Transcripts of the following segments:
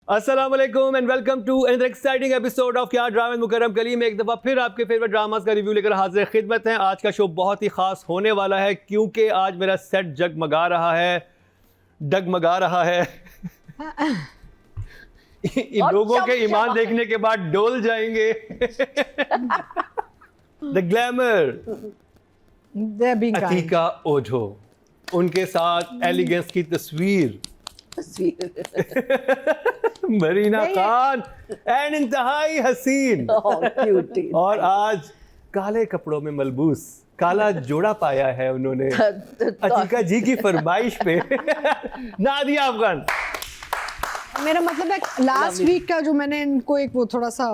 अस्सलाम वालेकुम and welcome to another exciting episode of Kya Drama Mukarram Kaleem में एक दफ़ा फिर आपके फेवरेट ड्रामास का रिव्यू लेकर हाजिर खिदमत हैं। आज का शो बहुत ही ख़ास होने वाला है क्योंकि आज मेरा सेट डगमगा रहा है इन लोगों के ईमान देखने के बाद डोल जाएंगे। द ग्लैमर अतीका ओझो, उनके साथ एलिगेंस की तस्वीर मरीना खान एंड इंतहाई हसीन और आज काले कपड़ों में मलबूस काला जोड़ा पाया है उन्होंने अतीका जी की फरमाइश पे नादिया अफगान। मेरा मतलब है लास्ट वीक का जो मैंने इनको एक वो थोड़ा सा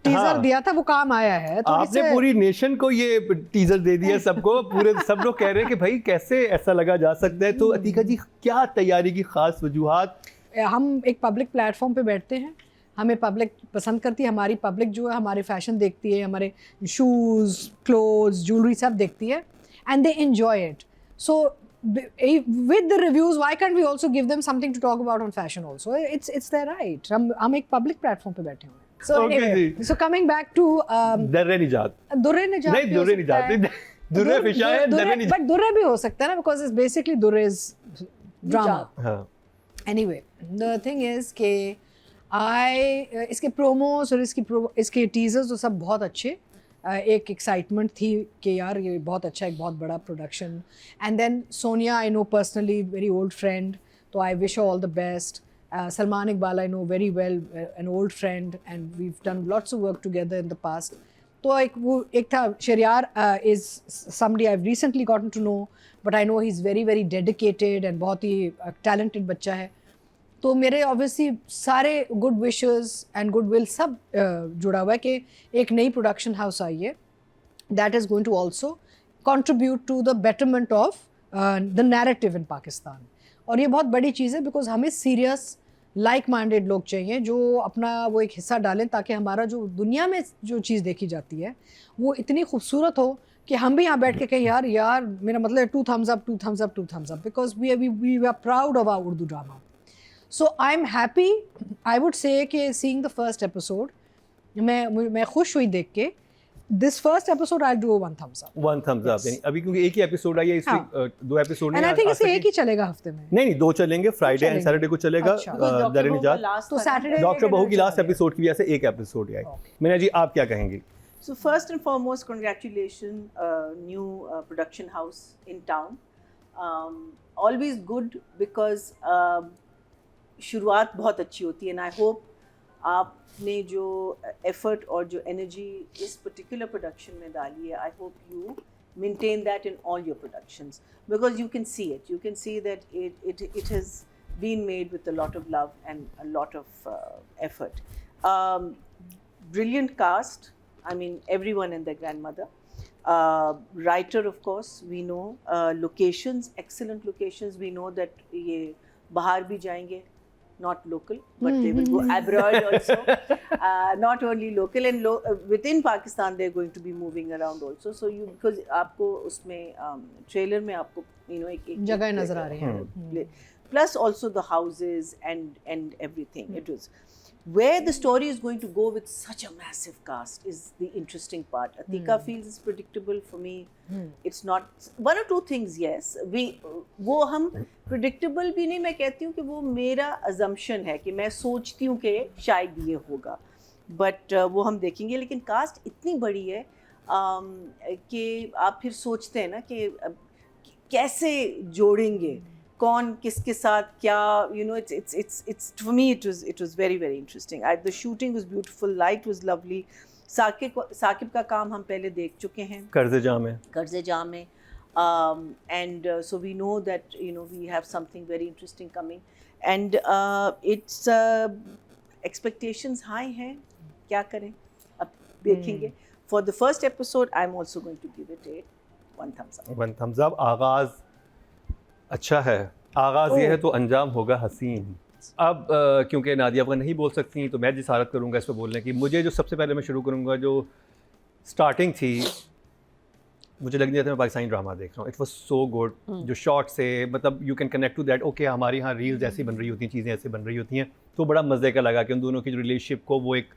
टीजर दिया था वो काम आया है। आपने पूरी नेशन को ये टीजर दे दिया, सबको पूरे सब लोग कह रहे हैं कि भाई कैसे ऐसा लगा जा सकता है। तो अतीका जी क्या तैयारी की खास वजूहात? हम एक पब्लिक प्लेटफॉर्म पे बैठते हैं, हमें पब्लिक पसंद करती है, हमारी पब्लिक जो है हमारे फैशन देखती है, हमारे शूज़ क्लोथ्स ज्वेलरी सब देखती है and they enjoy it. So with the reviews why can't we also give them something to talk about on fashion also? It's their right. हम एक पब्लिक प्लेटफॉर्म पे बैठे हुए हैं। So anyway, so coming back to दर्रे निजात नहीं, दुर्रे निजात नहीं, दुर्रे फिशा है, दर्रे निजात, but दुर्रे भी हो सकता है ना, because it's basically दुर्रे is drama. हाँ। Anyway, the thing is कि इसके प्रोमोस और इसके टीजर्स तो सब बहुत अच्छे, एक एक्साइटमेंट थी कि यार ये बहुत अच्छा, एक बहुत बड़ा production. And then Sonia I know personally, very old friend, तो I wish all the best. Salman Iqbal I know very well, an old friend, and we've done lots of work together in the past. तो एक था Shahryar is somebody I've recently gotten to know, but I know he's very very dedicated and बहुत ही talented बच्चा है। तो मेरे obviously सारे good wishes and good will सब जुड़ा हुआ है कि एक नई प्रोडक्शन हाउस आई है that is going to also contribute to the betterment of the narrative in Pakistan. और ये बहुत बड़ी चीज़ है बिकॉज हमें सीरियस लाइक माइंडेड लोग चाहिए जो अपना वो एक हिस्सा डालें ताकि हमारा जो दुनिया में जो चीज़ देखी जाती है वो इतनी खूबसूरत हो कि हम भी यहाँ बैठ के कहें यार मेरा मतलब है 2 thumbs up because we are proud of our Urdu drama. So I'm happy, I would say कि seeing the first episode मैं खुश हुई देख के। This first episode I'll do a 1 thumbs up. 1 thumbs up। यानी अभी क्योंकि एक ही एपिसोड आई है इस week, 2 episode And I think इसे एक ही चलेगा हफ्ते में। नहीं 2 चलेंगे, फ्राइडे एंड सैटरडे को चलेगा दर्रे निजात। तो सैटरडे डॉक्टर बहू की लास्ट एपिसोड की वजह से एक एपिसोड ही आई। मीना जी आप क्या कहेंगी? So first and foremost, congratulations, new production house in town. Always good because शुरुआत बहुत अच्छी होती है, एंड आई होप आपने जो एफर्ट और जो एनर्जी इस पर्टिकुलर प्रोडक्शन में डाली है, I hope you maintain that in all your productions because you can see that it has been made with a lot of love and a lot of effort. Brilliant cast, I mean everyone and their grandmother. Writer of course we know, locations, excellent locations, we know that ये बाहर भी जाएंगे, not local, but they will go abroad also. Not only local and within Pakistan they're going to be moving around also. So you, because आपको उसमें trailer में आपको एक जगह नजर आ रही है, plus also the houses and everything. It was where the story is going to go with such a massive cast is the interesting part. Atika feels it's predictable. For me, it's not. One or two things, yes. वो हम predictable भी नहीं, मैं कहती हूँ कि वो मेरा assumption है कि मैं सोचती हूँ कि शायद ये होगा, but वो हम देखेंगे। लेकिन cast इतनी बड़ी है कि आप फिर सोचते हैं ना कि कैसे जोड़ेंगे, कौन किसके साथ क्या, it's for me it was very very interesting. The shooting was beautiful, light was lovely. Saqib का काम हम पहले देख चुके हैं कर्ज़े जाम में, and so we know that we have something very interesting coming, and it's expectations high हैं, क्या करें अब देखेंगे। For the first episode I'm also going to give it a 1 thumbs up. 1 thumbs up। आगाज़ अच्छा है, आगाज़ ये है तो अंजाम होगा हसीन। अब क्योंकि नादिया अफगान नहीं बोल सकती तो मैं जिसारत करूँगा इस पर बोलने की। मुझे जो सबसे पहले मैं शुरू करूँगा, जो स्टार्टिंग थी मुझे लग नहीं रहा था मैं पाकिस्तानी ड्रामा देख रहा हूँ. It was so good. जो शॉर्ट से मतलब you can connect to that. Okay हमारे यहाँ रील्स ऐसी बन रही होती हैं, चीज़ें ऐसे बन रही होती हैं. तो बड़ा मज़े का लगा कि उन दोनों की जो रिलेशनशिप को वो एक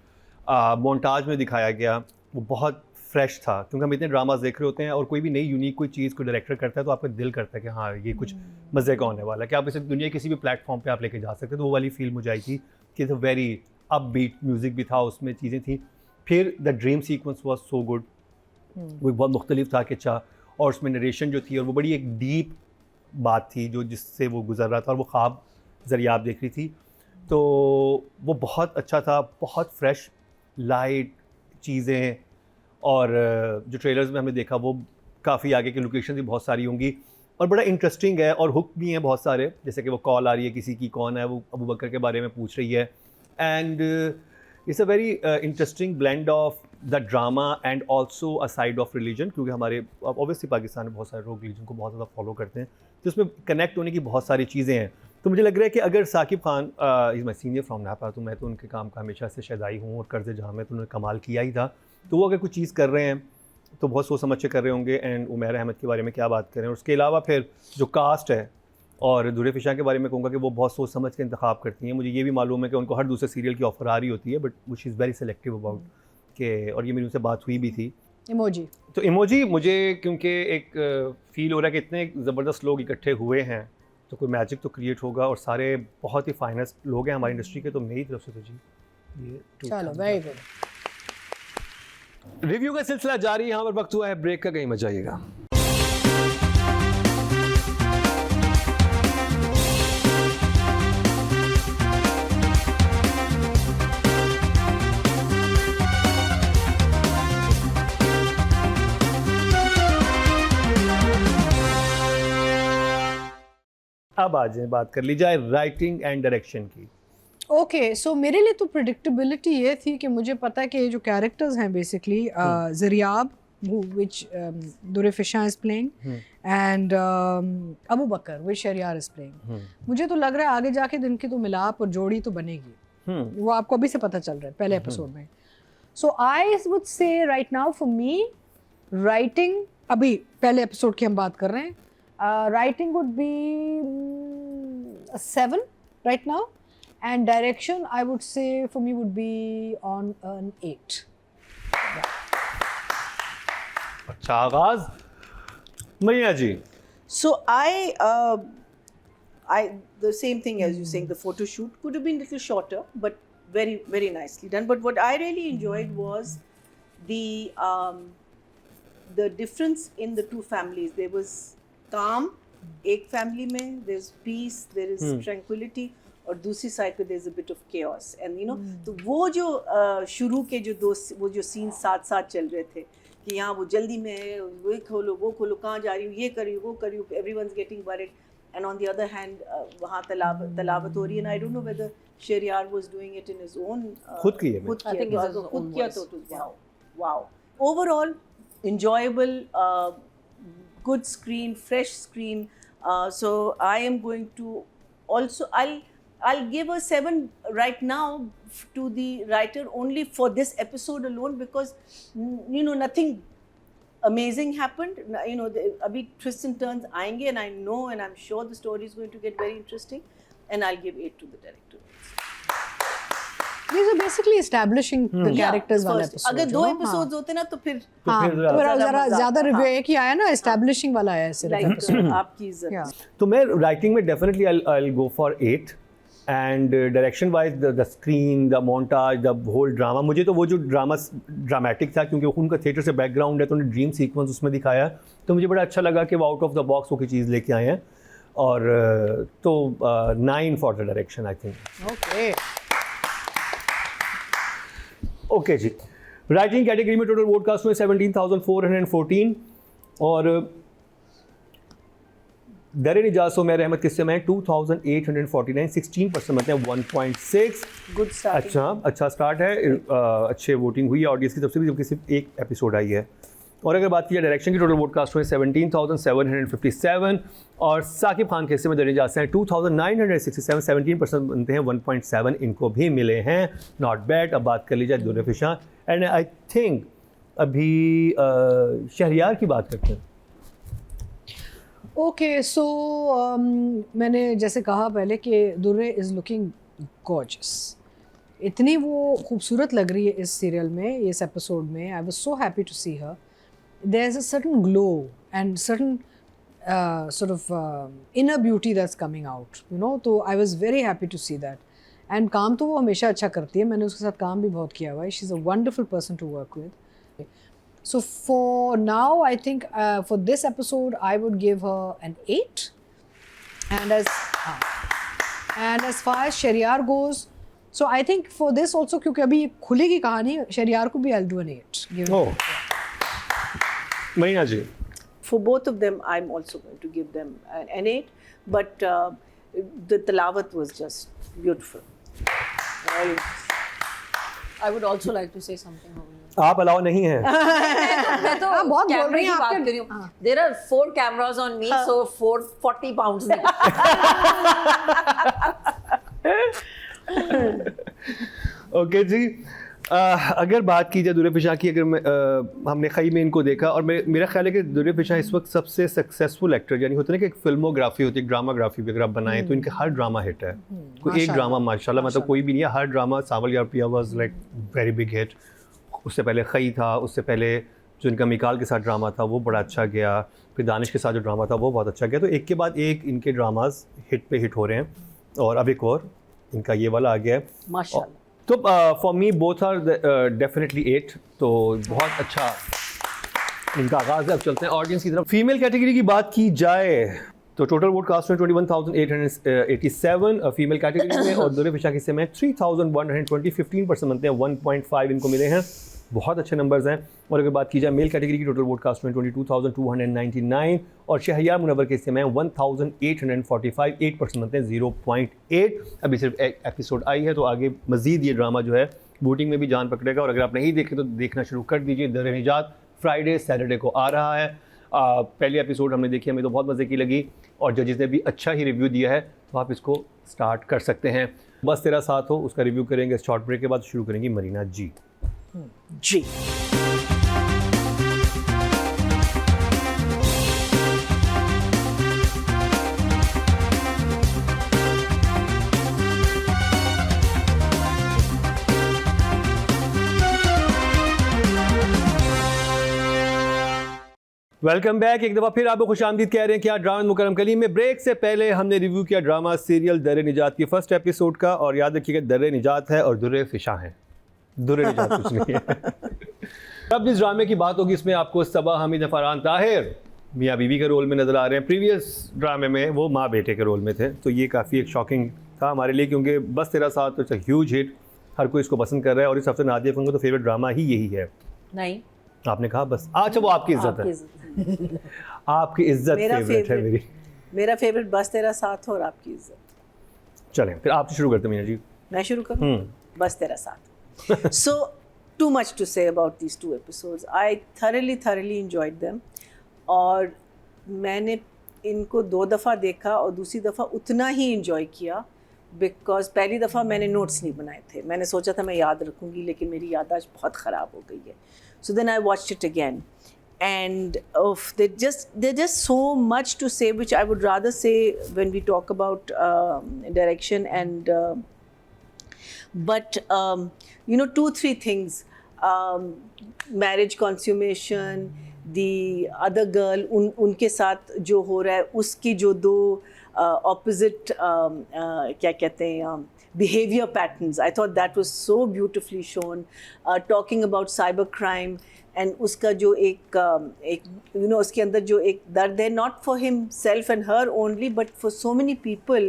मोन्टाज में दिखाया गया, वो बहुत फ्रेश था. क्योंकि हम इतने ड्रामाज देख रहे होते हैं और कोई भी नई यूनिक कोई चीज़ को डायरेक्टर करता है तो आपका दिल करता है कि हाँ ये कुछ मज़े का होने वाला है, कि आप इसे दुनिया किसी भी प्लेटफॉर्म पे आप लेके जा सकते हैं. तो वो वाली फील मुझे आई थी कि it's a very upbeat music भी था उसमें, चीज़ें थी. फिर the dream sequence was so good. वो बहुत मुख्तलिफ था कि अच्छा, और उसमें नरेशन जो थी और वो बड़ी एक डीप बात थी जो जिससे वो गुजर रहा था और वो ख्वाब ज़रिए आप देख रही थी. तो वो बहुत अच्छा था, बहुत फ्रेश लाइट चीज़ें. और जो ट्रेलर्स में हमने देखा वो काफ़ी आगे की लोकेशन भी बहुत सारी होंगी और बड़ा इंटरेस्टिंग है. और हुक भी हैं बहुत सारे, जैसे कि वो कॉल आ रही है किसी की, कौन है वो, अबू बकर के बारे में पूछ रही है. And it's a very interesting blend of the drama and also a side of religion. क्योंकि हमारे ऑब्वियसली पाकिस्तान में बहुत सारे लोग रिलीजन को बहुत ज़्यादा फॉलो करते हैं, तो उसमें कनेक्ट होने की बहुत सारी चीज़ें हैं. तो मुझे लग रहा है कि अगर Saqib Khan is my senior from Nepal, तो मैं तो उनके काम का हमेशा से शदाई हूँ. और कर्ज़ जहाँ में तो उन्होंने कमाल किया ही था. तो वो अगर कुछ चीज़ कर रहे हैं तो बहुत सोच समझ के कर रहे होंगे. एंड उमैर अहमद के बारे में क्या बात करें. और उसके अलावा फिर जो कास्ट है और दुरे फिशा के बारे में कहूँगा कि वो बहुत सोच समझ के इंतखाब करती हैं. मुझे ये भी मालूम है कि उनको हर दूसरे सीरियल की ऑफ़र आ रही होती है, बट वो she is very selective about के. और ये मेरी उनसे बात हुई भी थी. इमोजी, तो इमोजी मुझे क्योंकि एक फ़ील हो रहा है कि इतने ज़बरदस्त लोग इकट्ठे हुए हैं तो कोई मैजिक तो क्रिएट होगा. और सारे बहुत ही फाइनेस्ट लोग हैं हमारी इंडस्ट्री के. तो मेरी तरफ से तो जी ये चलो वेरी गुड. रिव्यू का सिलसिला जारी है. यहाँ पर वक्त हुआ है ब्रेक का, कहीं मत जाइएगा. अब आ जाए, बात कर ली जाए राइटिंग एंड डायरेक्शन की. ओके सो मेरे लिए तो प्रिडिक्टेबिलिटी ये थी कि मुझे पता है कि ये जो कैरेक्टर्स हैं basically Zaryab which Dure Fisha is playing and Abu Bakr which Shahryar is playing. मुझे तो लग रहा है आगे जाके इनकी तो मिलाप और जोड़ी तो बनेगी. वो आपको अभी से पता चल रहा है पहले एपिसोड में. So I would say right now for me writing, अभी पहले एपिसोड की हम बात कर रहे हैं, writing would be 7 right now. And direction, I would say for me would be on an 8. अच्छा आगाज मैया जी. So the same thing as you saying, the photo shoot could have been a little shorter, but very, very nicely done. But what I really enjoyed was the difference in the two families. There was calm, एक family में there's peace, there is tranquility. और दूसरी side पे there is a bit of chaos. And you know तो वो जो शुरू के जो वो जो सीन साथ साथ चल रहे थे कि यहाँ वो जल्दी में वो खोलो वो खोलो, कहाँ जा रही हूँ, ये कर रही हूँ वो कर रही हूँ, everyone's getting worried. And on the other hand वहाँ तलावत हो रही है. And I don't know whether Shahryar was doing it in his own, खुद किया तो wow. Overall enjoyable, good screen, fresh screen. So I am going to also, I'll give a 7 right now to the writer only for this episode alone, because you know nothing amazing happened. You know, abhi twists and turns aayenge, and I know and I'm sure the story is going to get very interesting, and I'll give 8 to the director. These are basically establishing the characters वाला episode. अगर 2 episodes होते ना तो फिर ज़रा ज़्यादा review एक ही आया ना, establishing वाला आया सिर्फ episode. आपकी इज्जत. तो मैं राइटिंग में definitely I'll go for 8. And direction wise the screen, the montage, the whole drama, मुझे तो वो जो ड्रामेटिक था क्योंकि उनका थिएटर से बैकग्राउंड है तो उन्होंने ड्रीम सीक्वेंस उसमें दिखाया, तो मुझे बड़ा अच्छा लगा कि वो आउट ऑफ द बॉक्स वो की चीज़ लेके आए हैं. और तो 9 for the direction I think. Okay जी. राइटिंग कैटेगरी में टोटल वोट कास्ट में 17,414 और दर निजात उमैर अहमद किस्से में 2,849, 16% मतलब 1.6. Good start. अच्छा स्टार्ट है. अच्छे वोटिंग हुई है ऑडियंस की तरफ से भी, जबकि सिर्फ एक एपिसोड आई है. और अगर बात की जाए डायरेक्शन की, टोटल वोट कास्ट हुए 17,757 और साकिब खान के हिस्से में दर निजात से 2,967, 17% बनते हैं. 1.7 इनको भी मिले हैं. Not bad. अब बात कर ली जाए दुरे फिशा, एंड आई थिंक अभी शहरयार की बात करते हैं। ओके सो मैंने जैसे कहा पहले कि दुर्रे इज़ लुकिंग गॉर्जियस, इतनी वो खूबसूरत लग रही है इस सीरियल में, इस एपिसोड में। I was so happy to see her. There is a certain glow and certain sort of inner beauty that's coming out, you know, तो I was very happy to see that. And काम तो वो हमेशा अच्छा करती है, मैंने उसके साथ काम भी बहुत किया हुआ है। She's a wonderful person to work with. So for now, I think for this episode, I would give her an 8. And as far as Shahriyar goes, so I think for this also, क्योंकि अभी खुलेगी कहानी, Shahriyar को भी I'll do an 8. Marina ji, For both of them, I'm also going to give them an 8. But the tilawat was just beautiful. I would also like to say something. आप allow नहीं हैं। मैं तो बहुत बोल कैमरे रही की हैं बात आपके- कर रही हूँ। There are 4 cameras on me, so 40 pounds. Okay जी, अगर बात की जाए दुर्रे फिशा की, अगर हमने खई में इनको देखा, और मेरा ख्याल है कि दुर्रे फिशा इस वक्त सबसे सक्सेसफुल एक्टर, यानी होता है ना कि एक फिल्मोग्राफी होती है, ड्रामाग्राफी भी अगर आप बनाएं तो इनके हर ड्रामा हिट है। कोई एक ड्रामा माशाल्लाह मतलब कोई भी नहीं है, हर ड्रामा। सावल यार पिया was like very big hit, उससे पहले खई था, उससे पहले जो इनका मिकाल के साथ ड्रामा था वो बड़ा अच्छा गया, फिर दानिश के साथ जो ड्रामा था वो बहुत अच्छा गया। तो एक के बाद एक इनके ड्रामाज हिट पे हिट हो रहे हैं, और अब एक और इनका ये वाला आ गया है Mashallah. तो for me both are definitely 8। तो बहुत अच्छा इनका आगाज़ है। अब चलते हैं ऑडियंस की तरफ। फीमेल कैटेगरी की बात की जाए तो टोटल वोट कास्ट में 21,887 फीमेल कैटेगरी में, और दुर्रे फिशा के हिस्से में 3,120, 15% बनते हैं, 1.5 इनको मिले हैं। बहुत अच्छे नंबर्स हैं। और अगर बात की जाए मेल कैटेगरी की, टोटल वोट कास्ट में 22,299, और शहरयार मुनव्वर के हिस्से में 1,845, 8% बनते हैं, 0.8। अभी सिर्फ एक एपिसोड आई है, तो आगे मज़ीद ये ड्रामा जो है वोटिंग में भी जान पकड़ेगा। और अगर आप नहीं देखे तो देखना शुरू कर दीजिए। दर निजात फ्राइडे सैटरडे को आ रहा है। पहली एपिसोड हमने देखी, हमें तो बहुत मज़े की लगी, और जजेस ने भी अच्छा ही रिव्यू दिया है, तो आप इसको स्टार्ट कर सकते हैं। बस तेरा साथ हो, उसका रिव्यू करेंगे शॉर्ट ब्रेक के बाद। शुरू करेंगी मरीना जी। जी। Welcome back. एक दफ़ा फिर आपको खुशामदीद कह रहे हैं कि आज ड्रामा मुकरम कलीम में ब्रेक से पहले हमने रिव्यू किया ड्रामा सीरियल दर निजात की फर्स्ट एपिसोड का। और याद रखिएगा, दर निजात है और दुर्रे फिशा हैं, दुर्रे निजात कुछ नहीं है। अब इस ड्रामे की बात होगी, इसमें आपको सबा हमीद, फरहान ताहिर मियाँ बीवी के रोल में नज़र आ रहे हैं। प्रीवियस ड्रामे में वो माँ बेटे के रोल में थे, तो ये काफ़ी एक शॉकिंग था हमारे लिए, क्योंकि बस तेरा साथ तो इट्स अ ह्यूज हिट, हर कोई इसको पसंद कर रहा है। और इस हफ्ते नादिया फ़ैन का तो फेवरेट ड्रामा ही यही है। नहीं, आपने कहा बस, अच्छा वो आपकी इज्जत है, आपकी इज्जत फेवरेट है मेरी। मेरा फेवरेट बस तेरा साथ हो और आपकी इज्जत। चलें फिर आपसे शुरू करते हैं मीना जी। मैं शुरू करूँ? बस तेरा साथ। So too much to say about these 2 episodes. I thoroughly enjoyed them. और मैंने इनको 2 दफ़ा देखा और दूसरी दफ़ा उतना ही enjoy किया, बिकॉज पहली दफ़ा मैंने नोट्स नहीं बनाए थे। मैंने सोचा था मैं याद रखूँगी, लेकिन मेरी याददाश्त बहुत ख़राब हो गई है। So then I watched it again, and there's just so much to say, which I would rather say when we talk about direction and but 2-3 things. Marriage consummation, the other girl, उनके साथ जो हो रहा है, उसकी जो 2 opposite क्या कहते हैं behavior patterns. I thought that was so beautifully shown. Talking about cybercrime and उसका जो एक उसके अंदर जो एक दर्द है, not for himself and her only, but for so many people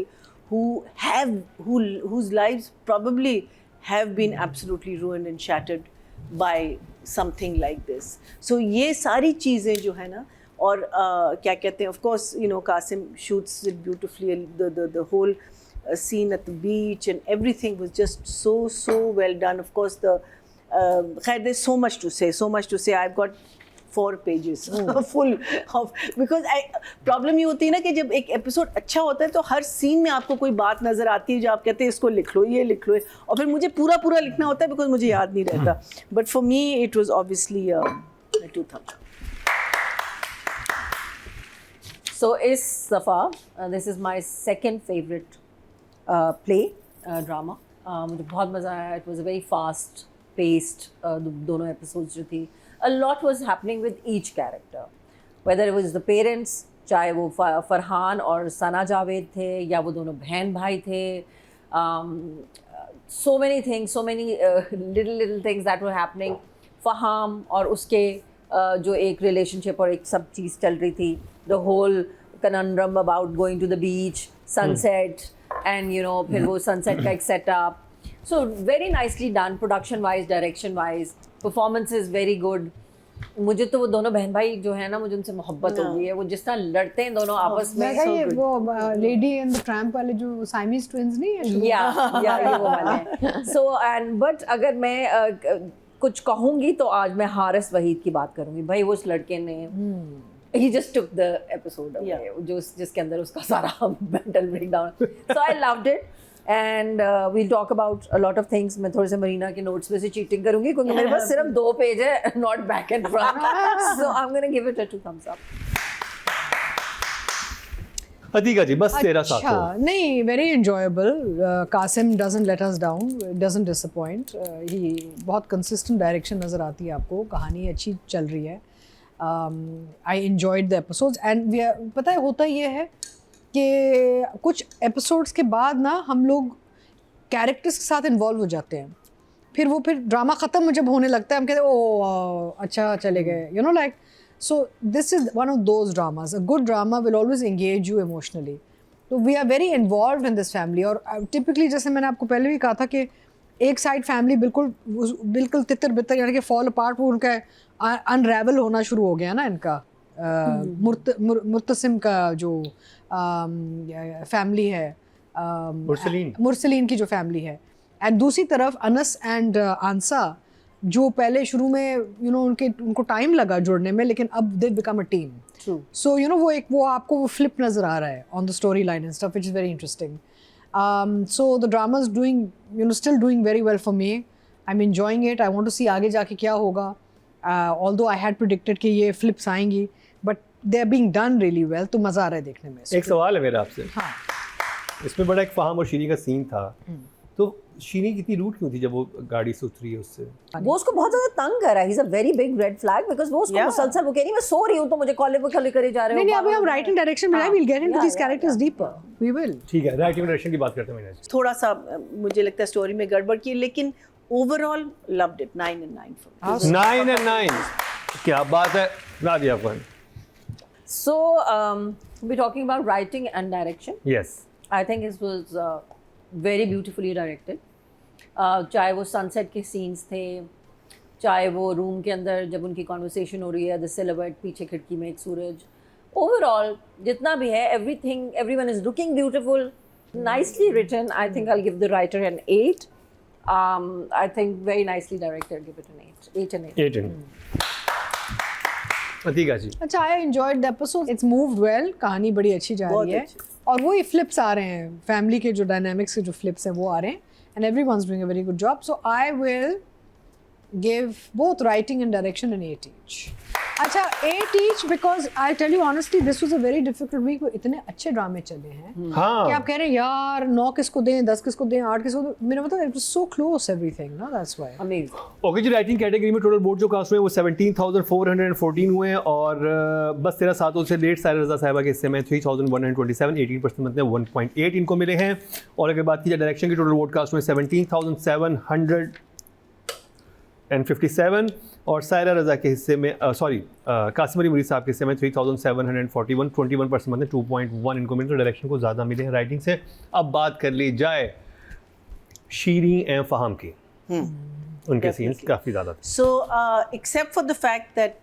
whose lives probably have been absolutely ruined and shattered by something like this. So ये सारी चीज़ें जो है ना, और क्या कहते हैं, of course Qasim shoots it beautifully. The whole scene at the beach and everything was just so well done. Of course there's so much to say. I've got 4 pages full of, because problem ये होती है ना कि जब एक episode अच्छा होता है तो हर सीन में आपको कोई बात नज़र आती है जो आप कहते हैं इसको लिख लो, ये लिख लो, और फिर मुझे पूरा लिखना होता है बिकॉज मुझे याद नहीं रहता. But for me it was obviously 2 thumbs up. So is Safa, this is my second favorite play drama. मुझे बहुत मज़ा आया. It was a very fast paced दोनों episodes जो थी. A lot was happening with each character, whether it was the parents, चाहे वो फरहान और सना जावेद थे या वो दोनों बहन भाई थे. So many things, so many little things that were happening. फहाम और उसके जो एक relationship और एक सब चीज़ चल रही थी. The whole conundrum about going to the beach, sunset, and you know फिर वो sunset का एक setup. So very nicely done, production wise, direction wise, performances very good. मुझे तो वो दोनों बहन भाई जो है ना, मुझे उनसे मोहब्बत हो गई है. वो जिस तरह लड़ते हैं दोनों आपस में. ये वो लेडी एंड द ट्रैम्प वाले जो साइमीज ट्विंस नहीं है? या ये वो वाले हैं. So and but अगर मैं कुछ कहूँगी तो आज मैं हारिस वहीद की बात करूँगी. भाई वो उस लड़के ने he just took the episode away. जो जिसके अंदर उसका सारा mental breakdown. So I loved it. And we'll talk about a lot of things. मैं थोड़े से मरीना के नोट्स में से चीटिंग करूँगी क्योंकि मेरे पास सिर्फ 2 पेज है, not back and front. So I'm gonna give it a 2 thumbs up. Atika जी बस तेरा साथ हो. अच्छा नहीं, very enjoyable. Qasim doesn't let us down, doesn't disappoint. He बहुत consistent direction नज़र आती है आपको. कहानी अच्छी चल रही है. I enjoyed the episodes and पता है होता ये है कि कुछ एपिसोड्स के बाद ना हम लोग कैरेक्टर्स के साथ इन्वॉल्व हो जाते हैं. फिर ड्रामा ख़त्म जब होने लगता है हम कहते हैं ओह अच्छा चले गए, you know like. So this is one of those dramas. A good drama will always engage you emotionally. तो we are very involve in this family. और टिपिकली जैसे मैंने आपको पहले भी कहा था कि एक साइड फैमिली बिल्कुल तितर बितर यानी कि फॉल अपार्ट, वो उनका अनरेवल होना शुरू हो गया ना इनका. मुर्तसिम का जो फैमिली है, मुरसलीन की जो फैमिली है, एंड दूसरी तरफ अनस एंड आंसा जो पहले शुरू में यू नो उनको टाइम लगा जुड़ने में, लेकिन अब they become a team. So you know वो आपको वो फ्लिप नज़र आ रहा है on the story line and stuff, which is very interesting. So the drama is doing you know still doing very well for me. I am enjoying it. I want to see आगे जाके क्या होगा. Although I had predicted कि ये flips आएंगी, but they are being done really well. तो मज़ा आ रहा है देखने में. एक सवाल है मेरा आपसे. हाँ. इसमें बड़ा एक फहाम और शीनी का सीन था. तो शीनी कितनी रूट क्यों थी जब वो गाड़ी से उतरी है उससे? वो उसको बहुत ज्यादा तंग कर रहा है. He's a very big red flag because वो उसको मुसलसल वो कह रही मैं सो रही हूँ तो मुझे कॉलेज पे खड़े करे जा रहे हो. नहीं अभी हम राइटिंग डायरेक्शन में we'll get into these characters deeper. We will. ठीक है, राइटिंग डायरेक्शन की बात करते हैं. मैंने थोड़ा सा मुझे लगता है स्टोरी में गड़बड़ की, लेकिन overall loved it. 9 and 9 for me. 9 and 9. क्या बात है. नादिया अपन. So we're talking about writing and direction. Yes. I think it was very beautifully directed. चाहे वो सनसेट के सीन्स थे, चाहे वो रूम के अंदर जब उनकी कॉन्वर्सेशन हो रही है, द सिलुएट पीछे खिड़की में एक सूरज. ओवरऑल जितना भी है, everything, everyone is looking beautiful, nicely written. I think I give the writer an 8. I think very nicely directed. Give it an 8 and 8. Atika ji. अच्छा, I enjoyed the episode. It's moved well. कहानी बड़ी अच्छी जा रही है और वही फ्लिप्स आ रहे हैं. फैमिली के जो डायनामिक्स के जो फ्लिप्स हैं वो आ रहे हैं. And everyone's doing a very good job. So I will give both writing and direction an 8 each. अच्छा 8 each because I'll tell you honestly this was a very difficult week. इतने अच्छे ड्रामे चले हैं कि आप कह रहे हैं यार 9 किसको दें, 10 किसको दें, 8 किसको दें. मेरा मतलब it was so close everything, no? That's why. Amazing. Okay जी, राइटिंग कैटेगरी में टोटल वोट जो कास्ट हुए वो 17,414 हुए हैं और बस तेरा सातों से लेट सायरा रज़ा साहिबा के हिस्से में 3,127, 18% मतलब 1.8 इनको मिले हैं. और अगर बात की जाए डायरेक्शन की टोटल वोट कास्ट हुए 17,757 और सायरा रज़ा के हिस्से में कासिम अली मुरीद साहब के हिस्से में 3,741, 21% मतलब 2.1 इनको मिले. तो डायरेक्शन को ज़्यादा मिले हैं राइटिंग से. अब बात कर ली जाए शीनी एंड फहाम की. उनके सीन्स काफ़ी ज़्यादा थे. So except for the fact that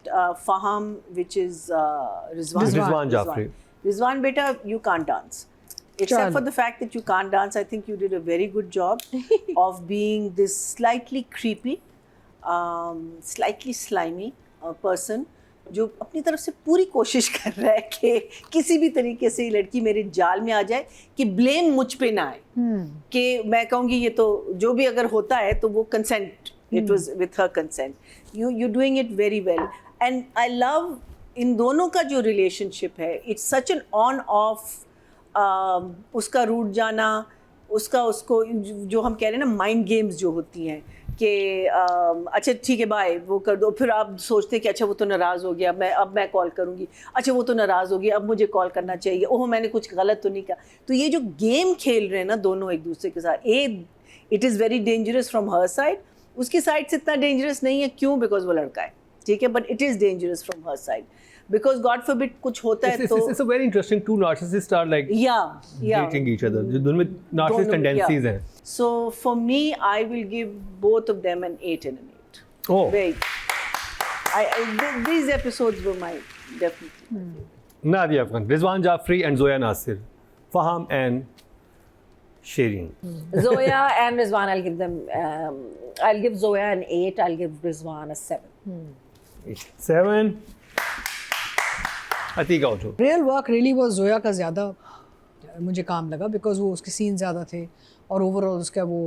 Faham, which is Rizwan Jafri. Rizwan beta, you can't dance. Except for the fact that you can't dance, I think you did a very good job of being this slightly creepy, slightly slimy person जो अपनी तरफ से पूरी कोशिश कर रहा है कि किसी भी तरीके से ये लड़की मेरे जाल में आ जाए, कि ब्लेम मुझ पे ना आए, कि मैं कहूँगी ये तो जो भी अगर होता है तो वो consent, it was with her consent, you doing it very well. And I love in दोनों का जो रिलेशनशिप है, it's such an on off, उसका रूठ जाना, उसको जो हम कह रहे हैं ना माइंड गेम्स जो होती हैं कि अच्छा ठीक है बाय वो कर दो, फिर आप सोचते हैं कि अच्छा वो तो नाराज़ हो गया, अब मैं कॉल करूँगी, अच्छा वो तो नाराज़ हो गया, अब मुझे कॉल करना चाहिए, ओह मैंने कुछ गलत तो नहीं कहा. तो ये जो गेम खेल रहे हैं ना दोनों एक दूसरे के साथ, it is very dangerous from her side. उसकी साइड से इतना डेंजरस नहीं है, क्यों? बिकॉज वो लड़का है, ठीक है, but it is dangerous from her side, because God forbid कुछ होता है तो it's a very interesting. Two narcissists are like dating each other. जो दोनों में narcissist tendencies हैं. So for me, I will give both of them an 8 and an 8. Oh. These episodes were my definitely. Nadia Afghan, Rizwan Jafri and Zoya Nasir, Faham and Shireen. Zoya and Rizwan, I'll give them. I'll give Zoya an 8. I'll give Rizwan a 7. 7. Atika उठो. Real work really वो जोया का ज़्यादा मुझे काम लगा, because वो उसके scene ज़्यादा थे और ओवरऑल उसका वो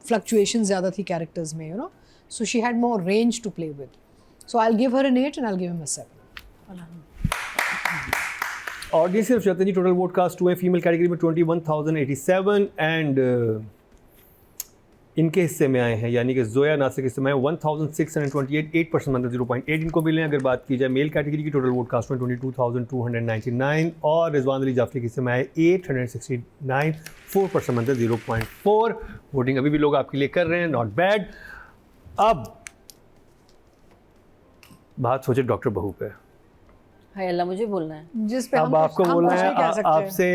फ्लक्चुएशन ज़्यादा थी कैरेक्टर्स में, you know, so she had more range to play with. So I will give her an 8 and I will give him a 7. Audience से Chetan ji total vote cast हुए फीमेल कैटेगरी में 21,087 and इनके हिस्से में आए हैं, यानी कि जोया नासिर के हिस्से में 1,628, 8% मतलब 0.8 इनको मिले हैं. अगर बात की जाए मेल कैटेगरी की, टोटल वोट कास्ट में 22,299 और रिजवान अली जाफरी के हिस्से में आए 869, 4% मतलब 0.4. वोटिंग अभी भी लोग आपके लिए कर रहे हैं, नॉट बैड. अब बात सोचे डॉक्टर बहू पे. हाय अल्लाह, मुझे बोलना है जिस पे अब आपको बोलना है, आपसे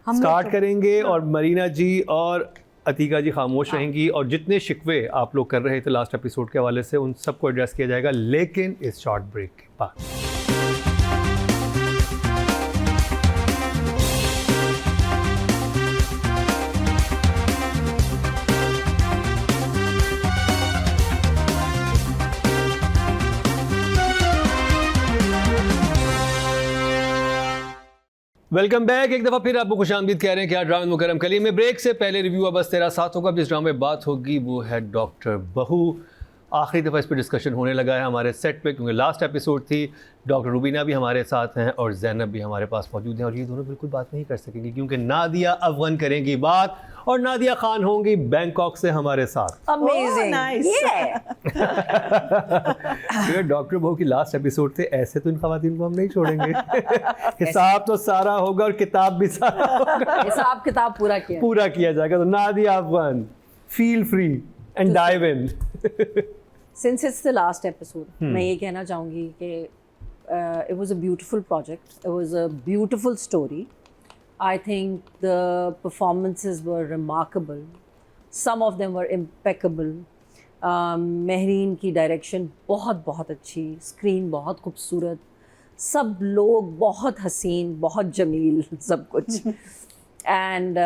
स्टार्ट करेंगे और मरीना जी और अतीका जी खामोश रहेंगी और जितने शिकवे आप लोग कर रहे थे लास्ट एपिसोड के हवाले से उन सबको एड्रेस किया जाएगा, लेकिन इस शॉर्ट ब्रेक के बाद. Welcome back. एक दफ़ा फिर आपको खुशामदीद कह रहे हैं कि आज ड्रामा मुकरम कली में ब्रेक से पहले रिव्यू अब बस तेरा साथ होगा. अब जिस ड्रामे में बात होगी वो है डॉक्टर बहू. आखिरी दफ़ा इस पर डिस्कशन होने लगा है हमारे सेट पे, क्योंकि लास्ट एपिसोड थी. डॉक्टर रुबीना भी हमारे साथ हैं और जैनब भी हमारे पास मौजूद हैं और ये दोनों बिल्कुल बात नहीं कर सकेंगी क्योंकि नादिया अफगान करेंगी बात और नादिया खान होंगी बैंकॉक से हमारे साथ. अमेजिंग. डॉक्टर बहू की लास्ट एपिसोड थे, ऐसे तो इन खवातीन को हम नहीं छोड़ेंगे. हिसाब तो सारा होगा और किताब भी सारा होगा. हिसाब किताब पूरा किया जाएगा. तो Nadia Afghan, feel free and dive in. Since it's the last episode, मैं ये कहना चाहूँगी कि it was a beautiful project. It was a beautiful story. I think the performances were remarkable. Some of them were impeccable. Mehreen की direction बहुत अच्छी, screen बहुत खूबसूरत, सब लोग बहुत हसीन, बहुत जमील, सब कुछ. एंड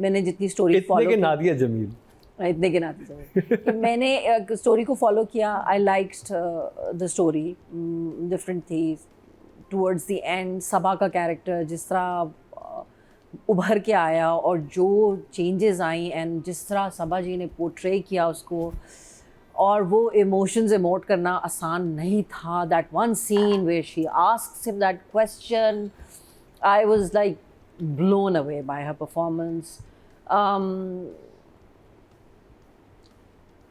मैंने जितनी स्टोरी फॉलो की, नादिया जमील इतने के नाते मैंने स्टोरी को फॉलो किया. I liked the story, different थी. टुवर्ड्स द एंड सबा का कैरेक्टर जिस तरह उभर के आया और जो चेंजेस आई एंड जिस तरह सबा जी ने पोर्ट्रे किया उसको, और वो इमोशंस इमोट करना आसान नहीं था. That one scene where she asks him that question, I was like blown away by her performance.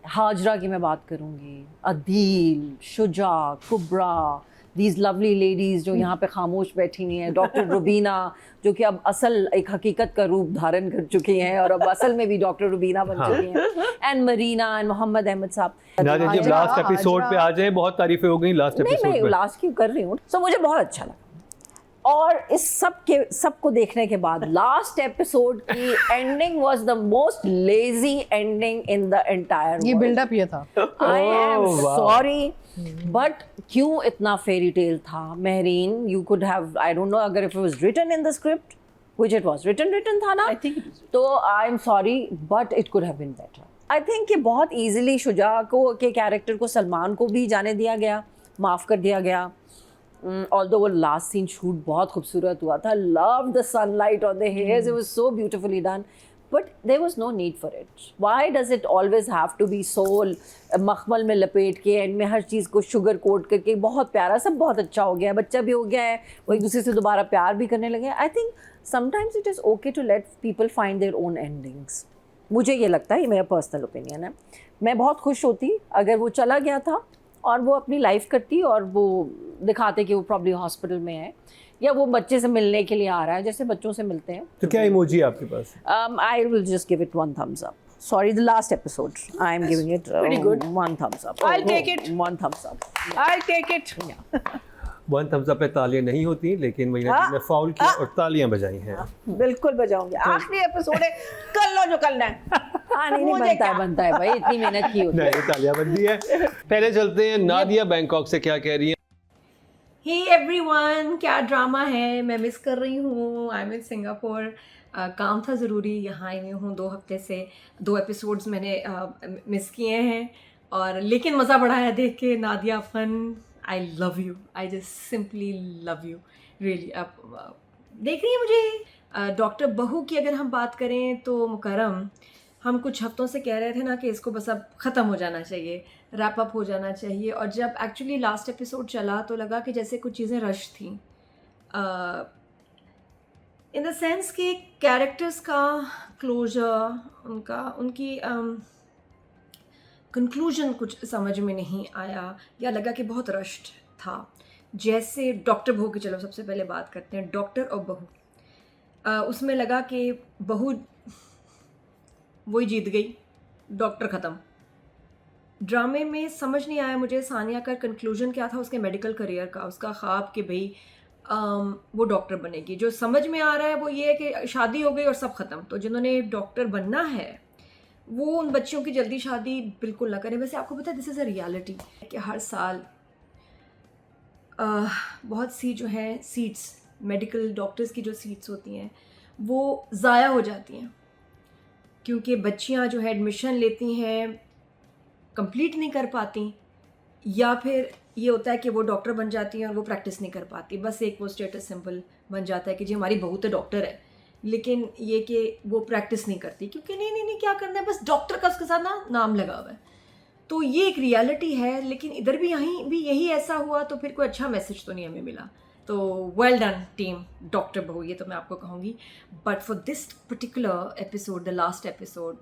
Hajra की मैं बात करूँगी, Adeel, Shuja, Kubra, these lovely ladies जो यहाँ पे खामोश बैठी हुई हैं. डॉक्टर रुबीना जो कि अब असल एक हकीकत का रूप धारण कर चुकी हैं और अब असल में भी डॉक्टर रुबीना बन चुकी हैं. एंड मरीना एंड मोहम्मद अहमद साहब. नादिया जी लास्ट एपिसोड पे आ जाए, बहुत तारीफें हो गई लास्ट एपिसोड पे. मैं लास्ट क्यों कर रही हूँ, सो मुझे बहुत अच्छा लगा. और इस सबको देखने के बाद लास्ट एपिसोड की ending was the most lazy ending in the entire. ये बिल्डअप ये था. आई एम सॉरी बट क्यों इतना फेरी टेल था. Mehreen, you could have, I don't know अगर if it was written in the script, which it was written था ना, I think, तो I am sorry but it could have been better. I think कि बहुत easily Shuja को के character को सलमान को भी जाने दिया गया. माफ़ कर दिया गया। Although वो लास्ट सीन शूट बहुत खूबसूरत हुआ था, love the sunlight on the hairs, it was so beautifully done, but there was no need for it. Why does it always have to be so मखमल में लपेट के एंड में हर चीज़ को शुगर कोट करके? बहुत प्यारा, सब बहुत अच्छा हो गया है, बच्चा भी हो गया है, वो एक दूसरे से दोबारा प्यार भी करने लगे। I think sometimes it is okay to let people find their own endings. मुझे ये लगता है, ये मेरा पर्सनल ओपिनियन है। मैं बहुत खुश होती अगर वो चला गया था और वो अपनी लाइफ करती और वो दिखाते कि वो प्रॉब्ली हॉस्पिटल में है या वो बच्चे से मिलने के लिए आ रहा है, जैसे बच्चों से मिलते हैं। तो क्या इमोजी है आपके पास? I will just give it 1 thumbs up. Sorry, the last episode. I am giving it pretty good. 1 thumbs up. I'll take it. 1 thumbs up. I'll take it. 1 thumbs up पे तालियां नहीं होती, लेकिन मीना जी ने फाउल किया और तालियां बजाई हैं। बिल्कुल बजाऊंगी। आखिरी एपिसोड है, कर लो जो करना है। नहीं बनता है भाई, इतनी मेहनत की होती है। नहीं, तालियां बनती है। पहले चलते हैं नादिया बैंकॉक से क्या कह रही है। हे एवरीवन, क्या ड्रामा है, मैं मिस कर रही हूँ। आई एम इन सिंगापुर, काम था ज़रूरी, यहाँ आई हुई हूँ 2 हफ्ते से। 2 एपिसोड्स मैंने मिस किए हैं, और लेकिन मज़ा बड़ा है देख के। नादिया फन, I love you, I just simply love you really. अब देख रही है मुझे। डॉक्टर बहू की अगर हम बात करें तो मुकर्रम, हम कुछ हफ्तों से कह रहे थे ना कि इसको बस अब ख़त्म हो जाना चाहिए, रैप अप हो जाना चाहिए। और जब एक्चुअली लास्ट एपिसोड चला तो लगा कि जैसे कुछ चीज़ें रश थी, इन द सेंस कि कैरेक्टर्स का क्लोजर, उनकी कंक्लूजन कुछ समझ में नहीं आया, या लगा कि बहुत रश्ड था। जैसे डॉक्टर बहू की, चलो सबसे पहले बात करते हैं डॉक्टर और बहू। उसमें लगा कि बहू वही जीत गई, डॉक्टर ख़त्म। ड्रामे में समझ नहीं आया मुझे सानिया का कंक्लूजन क्या था उसके मेडिकल करियर का, उसका ख्वाब कि भाई वो डॉक्टर बनेगी। जो समझ में आ रहा है वो ये है कि शादी हो गई और सब ख़त्म। तो जिन्होंने डॉक्टर बनना है वो उन बच्चियों की जल्दी शादी बिल्कुल ना करें। वैसे आपको पता है, दिस इज़ अ रियलिटी कि हर साल बहुत सी जो है सीट्स, मेडिकल डॉक्टर्स की जो सीट्स होती हैं वो ज़ाया हो जाती हैं, क्योंकि बच्चियां जो है एडमिशन लेती हैं कंप्लीट नहीं कर पाती, या फिर ये होता है कि वो डॉक्टर बन जाती हैं और वो प्रैक्टिस नहीं कर पाती। बस एक वो स्टेटस सिंबल बन जाता है कि जी हमारी बहू तो डॉक्टर है, लेकिन ये कि वो प्रैक्टिस नहीं करती क्योंकि नहीं क्या करना है, बस डॉक्टर का उसके साथ ना नाम लगा हुआ है। तो ये एक रियलिटी है, लेकिन इधर भी यहीं भी यही ऐसा हुआ तो फिर कोई अच्छा मैसेज तो नहीं हमें मिला। तो वेल डन टीम डॉक्टर बहू, ये तो मैं आपको कहूँगी। But for this particular episode, the last episode,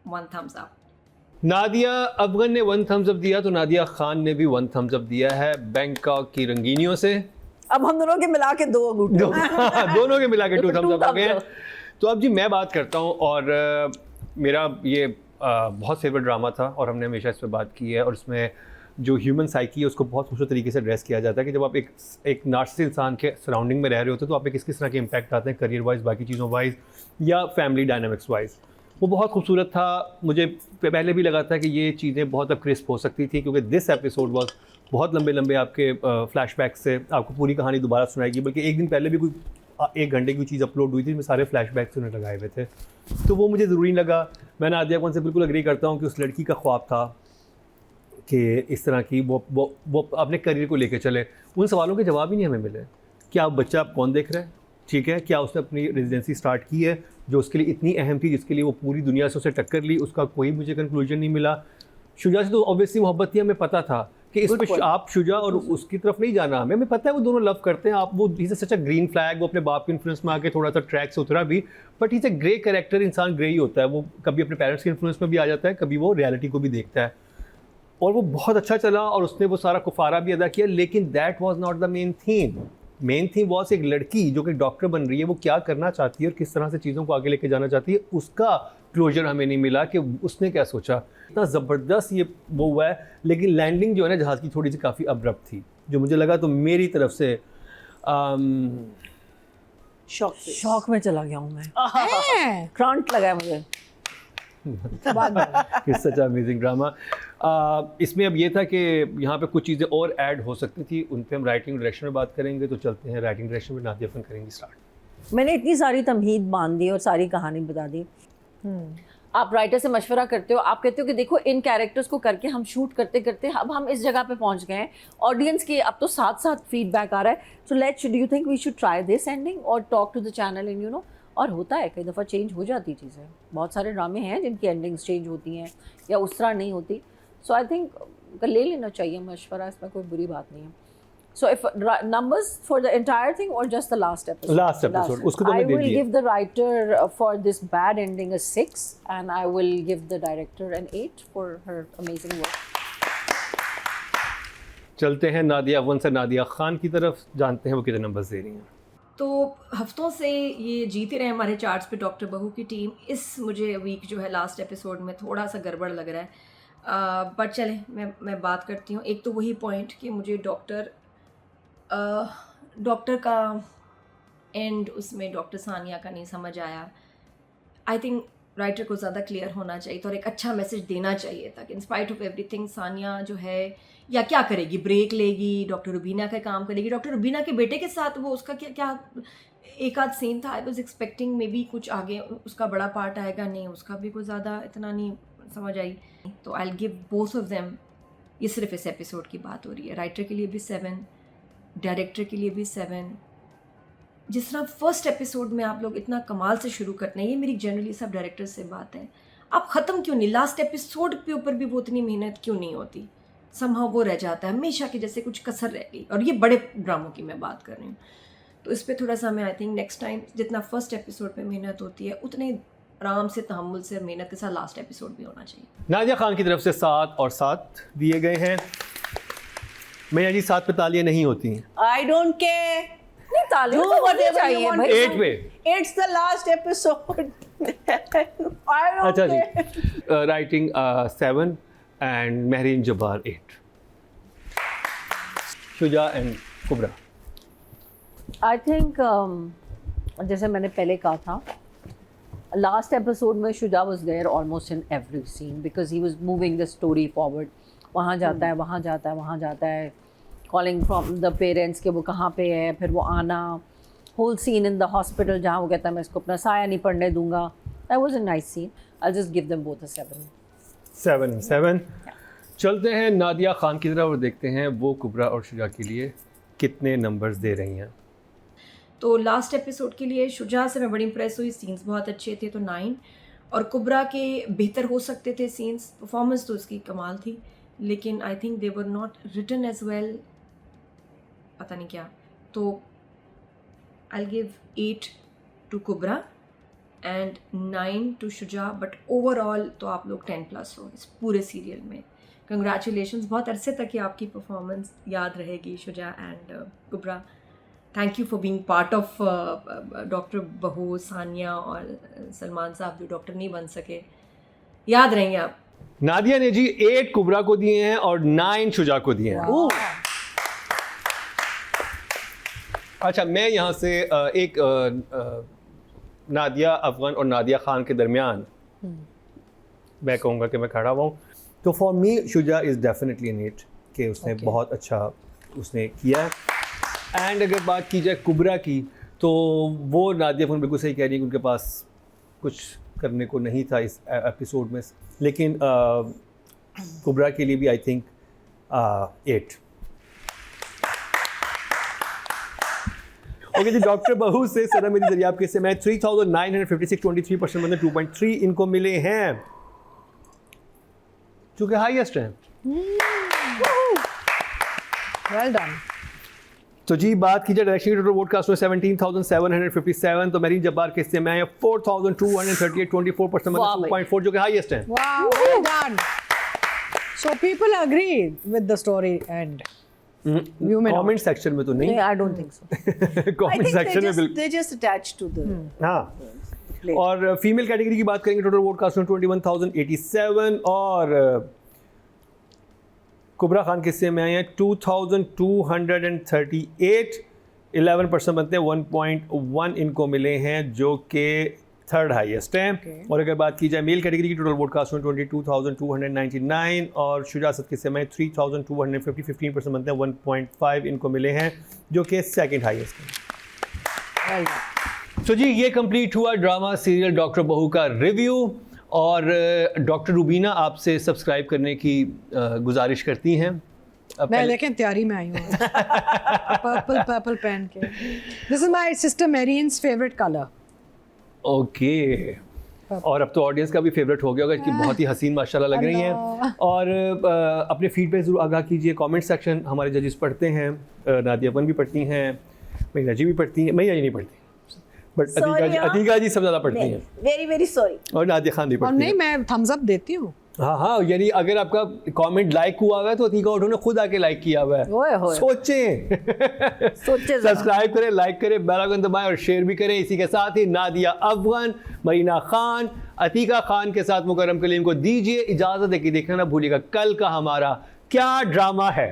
1 thumbs up। Nadia Afghan ने 1 thumbs up दिया, तो नादिया खान ने भी 1 thumbs up दिया है बैंकॉक की रंगीनियों से। अब हम दोनों के मिला के 2 दोनों के मिला के 2 thumbs up हो गए हैं। तो अब जी मैं बात करता हूँ, और मेरा ये बहुत फेवरेट ड्रामा था और हमने हमेशा इस पर बात की है, और इसमें जो ह्यूमन साइकी है उसको बहुत खूबसूरत तरीके से एड्रेस किया जाता है कि जब आप एक नार्सिसिस्ट इंसान के सराउंडिंग में रह रहे होते हो तो आप पे किस तरह के इम्पैक्ट आते हैं, करियर वाइज, बाकी चीज़ों वाइज, या फैमिली डायनामिक्स वाइज। वो बहुत खूबसूरत था। मुझे पहले भी लगा था कि ये चीज़ें बहुत अब क्रिस्प हो सकती थी, क्योंकि दिस एपिसोड वॉज बहुत लंबे आपके फ्लैशबैक से आपको पूरी कहानी दोबारा सुनाएगी। बल्कि एक दिन पहले भी कोई 1 घंटे की चीज़ अपलोड हुई थी जिसमें सारे फ्लैशबैक्स उन्हें लगाए हुए थे, तो वो मुझे ज़रूरी लगा। मैं नादिया खान से बिल्कुल एग्री करता हूँ कि उस लड़की का ख्वाब था कि इस तरह की वो अपने करियर को लेकर चले। उन सवालों के जवाब ही नहीं हमें मिले। क्या बच्चा आप कौन देख रहा है, ठीक है, क्या उसने अपनी रेजिडेंसी स्टार्ट की है जो उसके लिए इतनी अहम थी, जिसके लिए वो पूरी दुनिया से उसे टक्कर ली, उसका कोई मुझे कंक्लूजन नहीं मिला। शुजा से तो ऑब्वियसली मोहब्बत थी, हमें पता था कि इसमें आप शुजा और उसकी तरफ नहीं जाना, हमें पता है वो दोनों लव करते हैं। आप वो is such a green flag, वो अपने बाप के इन्फ्लुएंस में आके थोड़ा सा ट्रैक से उतरा भी, but is a grey character. इंसान ग्रे ही होता है, वो कभी अपने पेरेंट्स के इन्फ्लुएंस में भी आ जाता है, कभी वो रियलिटी को भी देखता है। और वो बहुत अच्छा चला और उसने वो सारा कुफारा भी अदा किया, लेकिन that was not the main theme. Main theme was एक लड़की जो कि डॉक्टर बन रही है, वो क्या करना चाहती है और किस तरह से चीज़ों को आगे लेके जाना चाहती है, उसका क्लोजर हमें नहीं मिला कि उसने क्या सोचा। इतना ज़बरदस्त ये वो हुआ है, लेकिन लैंडिंग जो है ना जहाज़ की थोड़ी सी काफ़ी अब्रप्ट थी, जो मुझे लगा तो मेरी तरफ से शॉक में चला गया हूँ मैं, करंट लगा है मुझे। Such amazing drama. इसमें अब ये था कि यहाँ पे कुछ चीज़ें और ऐड हो सकती थी, उन पे हम राइटिंग डायरेक्शन में बात करेंगे। तो चलते हैं राइटिंग डायरेक्शन में, नादिया फन करेंगी स्टार्ट। मैंने इतनी सारी तमहीद बांध दी और सारी कहानी बता दी। आप राइटर से मशवरा करते हो, आप कहते हो कि देखो इन कैरेक्टर्स को करके हम शूट करते करते अब हम इस जगह पे पहुंच गए हैं, ऑडियंस के अब तो साथ साथ फीडबैक आ रहा है, so let's do you think we should try this ending और talk to the channel and you know. और होता है कई दफ़ा चेंज हो जाती चीज़ें, बहुत सारे ड्रामे हैं जिनकी एंडिंग्स चेंज होती हैं या उस तरह नहीं होती, सो आई थिंक ले लेना चाहिए मशवरा, इसमें कोई बुरी बात नहीं है। So if numbers for the entire thing or just the last episode? Last episode. उसको तो I मैं दे will दिए। give the writer for this bad ending a 6 and I will give the director an 8 for her amazing work. चलते हैं नादिया अफगान से नादिया खान की तरफ, जानते हैं वो कितने नंबर्स दे रही हैं। तो हफ्तों से ये जीते रहे हमारे चार्ट्स पे डॉक्टर बहू की टीम। इस मुझे वीक जो है लास्ट एपिसोड में थोड़ा सा गड़बड़ लग रहा है, बट चले मैं बात करती हूँ। एक तो वही पॉइंट कि मुझे डॉक्टर का एंड उसमें डॉक्टर सानिया का नहीं समझ आया। आई थिंक राइटर को ज़्यादा क्लियर होना चाहिए था और एक अच्छा मैसेज देना चाहिए था कि इंस्पाइट ऑफ एवरीथिंग सानिया जो है या क्या करेगी, ब्रेक लेगी, डॉक्टर रुबीना का काम करेगी। डॉक्टर रुबीना के बेटे के साथ वो उसका क्या एक आध सीन था, I was expecting may be कुछ आगे उसका बड़ा पार्ट आएगा, नहीं उसका भी कोई ज़्यादा इतना नहीं समझ आई। तो आई will give both of them, ये सिर्फ इस एपिसोड की बात हो रही है। राइटर के लिए भी 7, डायरेक्टर के लिए भी 7। जिस तरह फर्स्ट एपिसोड में आप लोग इतना कमाल से शुरू करते हैं, ये मेरी जनरली सब डायरेक्टर से बात है, आप ख़त्म क्यों नहीं, लास्ट एपिसोड के ऊपर भी वो इतनी मेहनत क्यों नहीं होती, समहाउ वो रह जाता है हमेशा के जैसे कुछ कसर रह गई। और ये बड़े ड्रामों की मैं बात कर रही हूँ, तो इस पर थोड़ा सा मैं आई थिंक नेक्स्ट टाइम जितना फर्स्ट एपिसोड पे मेहनत होती है उतने आराम से तहम्मुल से मेहनत के साथ लास्ट एपिसोड भी होना चाहिए। नादिया खान की तरफ से 7 और 7 दिए गए हैं। मैया जी 7 पे तालियां नहीं होती हैं। I don't care. नहीं तालियां Do तो होनी whatever you चाहिए want. भाई। 8 पे। It's the last episode. I don't अच्छा care. जी, writing 7 and Mehreen Jabbar 8। Shuja and Kubra. I think जैसे मैंने पहले कहा था, लास्ट एपिसोड में Shuja was there almost in every scene because he was moving the story forward. वहाँ जाता है, वहाँ जाता है, वहाँ जाता है, कॉलिंग फ्रॉम द पेरेंट्स के वो कहाँ पे है, फिर वो आना, whole scene in the hospital जहाँ वो कहता है मैं इसको अपना साया नहीं पड़ने दूंगा। That was a nice scene. I just give them both a 7। चलते हैं नादिया खान की तरफ और देखते हैं वो कुबरा और शुजा के लिए कितने नंबर्स दे रही हैं। तो लास्ट एपिसोड के लिए शुजा से मैं बड़ी इंप्रेस हुई, सीन्स बहुत अच्छे थे तो 9, और कुबरा के बेहतर हो सकते थे सीन्स, परफॉर्मेंस तो उसकी कमाल थी, लेकिन I think they were not written as well, पता नहीं क्या। तो I give 8 to Kubra and 9 to Shuja, but overall तो आप लोग 10+ हो इस पूरे सीरियल में। कंग्रेचुलेशंस, बहुत अरसे तक ये आपकी परफॉर्मेंस याद रहेगी Shuja and Kubra. Thank you for being part of Doctor Bahu, Sania और सलमान साहब जो डॉक्टर नहीं बन सके, याद रहेंगे आप। नादिया ने जी 8 कुबरा को दिए हैं और 9 शुजा को दिए हैं। अच्छा, मैं यहाँ से एक नादिया अफगान और नादिया खान के दरमियान मैं कहूँगा कि मैं खड़ा हुआ हूँ। तो for me Shuja is definitely an 8 कि उसने बहुत अच्छा उसने किया है। एंड अगर बात की जाए कुबरा की, तो वो नादिया अफगान बिल्कुल सही कह रही है कि उनके पास कुछ करने को नहीं था इस एपिसोड में, लेकिन कुबरा के लिए भी आई थिंक 8। ओके जी, डॉक्टर बहू से सरा मेरी जरिए आपके से मैं 3956 23% मतलब 2.3 इनको मिले हैं जो कि हाईएस्ट हैं। Well done. तो जी बात की जाए डायरेक्शन की टोटल वोट कास्ट में 17,757, तो मेरीन जब्बार के हिस्से में आए 4,238 24% मतलब 2.4 जो कि हाईएस्ट हैं। Wow, well done. So people agree with the story and you may not. Comment section में तो नहीं, I don't think so. I comment think section में बिल्कुल they're just attached to the हाँ। plate. और फीमेल कैटेगरी की बात करेंगे, टोटल वोट कास्ट में 21,087 और कुबरा खान के हिस्से में आए हैं 2,238, 11% बनते हैं, 1.1 इनको मिले हैं जो कि थर्ड हाईएस्ट हैं। और अगर बात की जाए मेल कैटेगरी की, टोटल वोट कास्ट में 22,299 और शुजासत के हिस्से में 3,250, 15% बनते हैं, 1.5 इनको मिले हैं जो कि सेकंड हाईएस्ट हैं। तो जी ये कंप्लीट हुआ ड्रामा सीरियल डॉक्टर बहू का रिव्यू। और डॉक्टर रुबीना आपसे सब्सक्राइब करने की गुजारिश करती हैं। मैं देखें तैयारी में आई हूँ पर्पल पहन के। This is my sister Marian's favourite colour. Okay, और अब तो ऑडियंस का भी फेवरेट हो गया होगा कि बहुत ही हसीन माशाल्लाह लग रही हैं। और अपने फीडबैक ज़रूर आगाह कीजिए, कमेंट सेक्शन हमारे जजेस पढ़ते हैं, नादिया अपन भी पढ़ती हैं, महीना जी भी पढ़ती हैं, महीना जी नहीं पढ़ती बट अतीका जी सबसे ज़्यादा पढ़ती हैं। Very very sorry. और नादिया खान नहीं और पढ़ती नहीं, मैं थम्स अप देती हूँ। हाँ हाँ, यानी अगर आपका कमेंट लाइक हुआ हुआ है तो अतीका उन्होंने खुद आके लाइक किया हुआ है। ओए होए। सोचें सब्सक्राइब करें, लाइक करें, बेल आइकन दबाएं और शेयर भी करें। इसी के साथ ही नादिया अफगान, मरीना खान, अतीका खान के साथ मुकर्रम कलीम को दीजिए इजाज़त। देखना ना भूलिएगा कल का हमारा क्या ड्रामा है।